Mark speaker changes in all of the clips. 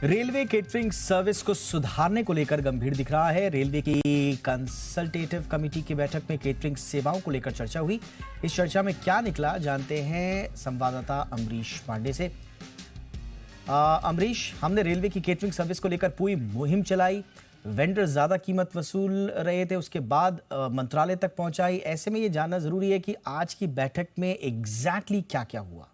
Speaker 1: Railway catering service को सुधारने को लेकर गंभीर दिख रहा है। रेलवे की कंसल्टेटिव कमेटी की बैठक में केटरिंग सेवाओं को लेकर चर्चा हुई। इस चर्चा में क्या निकला, जानते हैं संवाददाता अमरीश पांडे से। अमरीश, हमने रेलवे की केटरिंग सर्विस को लेकर पूरी मुहिम चलाई, वेंडर ज्यादा कीमत वसूल रहे थे, उसके बाद मंत्रालय तक पहुंचाई। ऐसे में ये जानना जरूरी है कि आज की बैठक में एग्जैक्टली क्या क्या हुआ।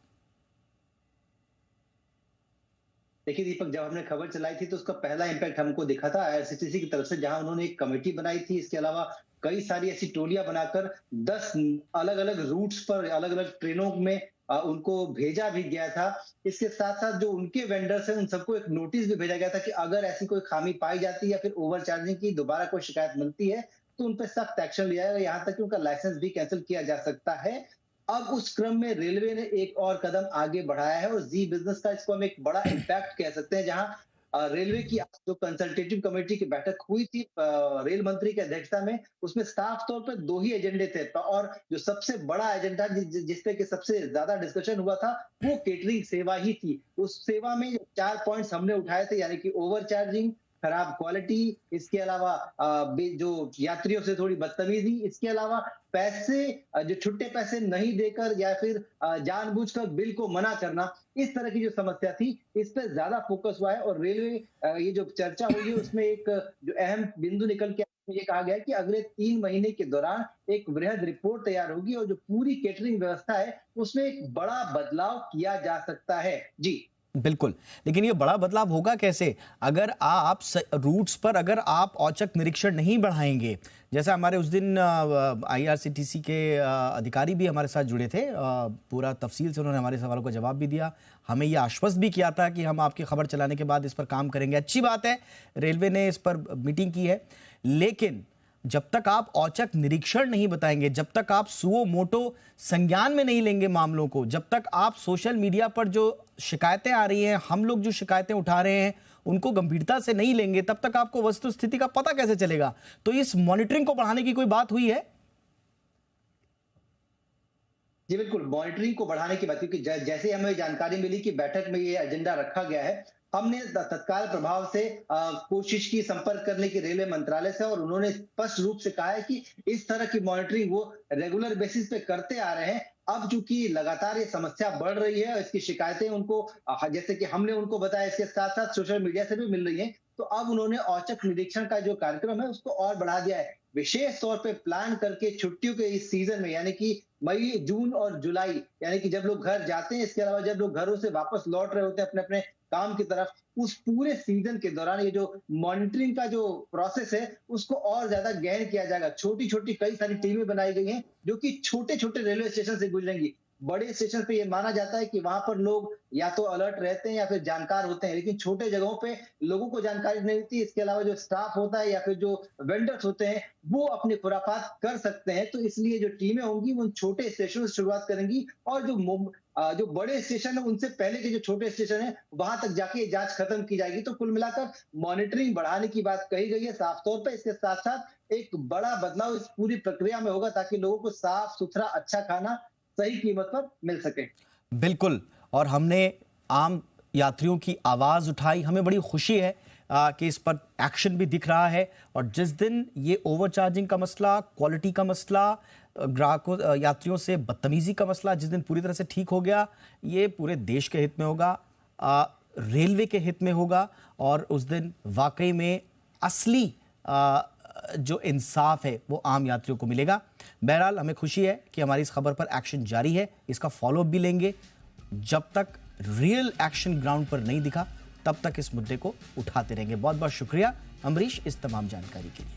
Speaker 2: देखिए दीपक, जब हमने खबर चलाई थी तो उसका पहला इम्पैक्ट हमको दिखा था आईआरसीटीसी की तरफ से, जहां उन्होंने एक कमेटी बनाई थी। इसके अलावा कई सारी ऐसी टोलियां बनाकर 10 अलग अलग रूट्स पर अलग अलग ट्रेनों में उनको भेजा भी गया था। इसके साथ साथ जो उनके वेंडर्स हैं उन सबको एक नोटिस भी भेजा गया था कि अगर ऐसी कोई खामी पाई जाती है या फिर ओवर चार्जिंग की दोबारा कोई शिकायत मिलती है तो उन पर सख्त एक्शन लिया जाएगा, यहाँ तक कि उनका लाइसेंस भी कैंसिल किया जा सकता है। अब उस क्रम में रेलवे ने एक और कदम आगे बढ़ाया है और जी बिजनेस का इसको हम एक बड़ा इम्पैक्ट कह सकते हैं, जहां रेलवे की जो कंसल्टेटिव कमेटी की बैठक हुई थी रेल मंत्री की अध्यक्षता में, उसमें साफ तौर पर 2 ही एजेंडे थे और जो सबसे बड़ा एजेंडा जिसपे कि सबसे ज्यादा डिस्कशन हुआ था वो केटरिंग सेवा ही थी। उस सेवा में 4 पॉइंट्स हमने उठाए थे, यानी कि ओवर चार्जिंग, खराब क्वालिटी, इसके अलावा जो यात्रियों से थोड़ी बदतमीजी, इसके अलावा पैसे जो छुट्टे पैसे नहीं देकर या फिर जानबूझकर बिल को मना करना, इस तरह की जो समस्या थी इस पर ज्यादा फोकस हुआ है। और रेलवे ये जो चर्चा हुई है उसमें एक जो अहम बिंदु निकल के ये कहा गया है कि अगले 3 महीने के दौरान एक वृहद रिपोर्ट तैयार होगी और जो पूरी केटरिंग व्यवस्था है उसमें एक बड़ा बदलाव किया जा सकता है। जी
Speaker 1: बिल्कुल, लेकिन ये बड़ा बदलाव होगा कैसे अगर आप रूट्स पर अगर आप औचक निरीक्षण नहीं बढ़ाएंगे। जैसा हमारे उस दिन आईआरसीटीसी के अधिकारी भी हमारे साथ जुड़े थे, पूरा तफसील से उन्होंने हमारे सवालों का जवाब भी दिया, हमें ये आश्वस्त भी किया था कि हम आपकी खबर चलाने के बाद इस पर काम करेंगे। अच्छी बात है, रेलवे ने इस पर मीटिंग की है, लेकिन जब तक आप औचक निरीक्षण नहीं बताएंगे, जब तक आप सुओ मोटो संज्ञान में नहीं लेंगे मामलों को, जब तक आप सोशल मीडिया पर जो शिकायतें आ रही हैं, हम लोग जो शिकायतें उठा रहे हैं उनको गंभीरता से नहीं लेंगे, तब तक आपको वस्तु स्थिति का पता कैसे चलेगा। तो इस मॉनिटरिंग को बढ़ाने की कोई बात हुई है?
Speaker 2: जी बिल्कुल, मॉनिटरिंग को बढ़ाने की बात, क्योंकि जैसे हमें जानकारी मिली कि बैठक में ये एजेंडा रखा गया है, हमने तत्काल प्रभाव से कोशिश की संपर्क करने की रेलवे मंत्रालय से, और उन्होंने स्पष्ट रूप से कहा है कि इस तरह की मॉनिटरिंग वो रेगुलर बेसिस पे करते आ रहे हैं। अब चूंकि लगातार ये समस्या बढ़ रही है, इसकी शिकायतें उनको जैसे कि हमने उनको बताया, इसके साथ साथ सोशल मीडिया से भी मिल रही है, तो अब उन्होंने औचक निरीक्षण का जो कार्यक्रम है उसको और बढ़ा दिया है। विशेष तौर पे प्लान करके छुट्टियों के इस सीजन में, यानी कि मई, जून और जुलाई, यानी कि जब लोग घर जाते हैं, इसके अलावा जब लोग घरों से वापस लौट रहे होते हैं अपने अपने काम की तरफ, उस पूरे सीजन के दौरान ये जो मॉनिटरिंग का जो प्रोसेस है उसको और ज्यादा गहन किया जाएगा। छोटी छोटी कई सारी टीमें बनाई गई हैं जो कि छोटे छोटे रेलवे स्टेशन से गुजरेंगी। बड़े स्टेशन पे ये माना जाता है कि वहां पर लोग या तो अलर्ट रहते हैं या फिर जानकार होते हैं, लेकिन छोटे जगहों पे लोगों को जानकारी नहीं होती। इसके अलावा जो स्टाफ होता है या फिर जो वेंडर्स होते हैं वो अपनी खुराफात कर सकते हैं, तो इसलिए जो टीमें होंगी वो छोटे स्टेशनों से शुरुआत करेंगी और जो बड़े स्टेशन है उनसे पहले के जो छोटे स्टेशन है वहां तक जाके जांच खत्म की जाएगी। तो कुल मिलाकर मॉनिटरिंग बढ़ाने की बात कही गई है साफ तौर पर। इसके साथ साथ एक बड़ा बदलाव इस पूरी प्रक्रिया में होगा ताकि लोगों को साफ सुथरा अच्छा खाना सही कीमत पर मिल सके।
Speaker 1: बिल्कुल, और हमने आम यात्रियों की आवाज उठाई, हमें बड़ी खुशी है कि इस पर एक्शन भी दिख रहा है। और जिस दिन ये ओवरचार्जिंग का मसला, क्वालिटी का मसला, ग्राहकों यात्रियों से बदतमीजी का मसला जिस दिन पूरी तरह से ठीक हो गया, ये पूरे देश के हित में होगा, रेलवे के हित में होगा, और उस दिन वाकई में असली जो इंसाफ है वो आम यात्रियों को मिलेगा। बहरहाल हमें खुशी है कि हमारी इस खबर पर एक्शन जारी है, इसका फॉलोअप भी लेंगे। जब तक रियल एक्शन ग्राउंड पर नहीं दिखा तब तक इस मुद्दे को उठाते रहेंगे। बहुत बहुत शुक्रिया अमरीश इस तमाम जानकारी के लिए।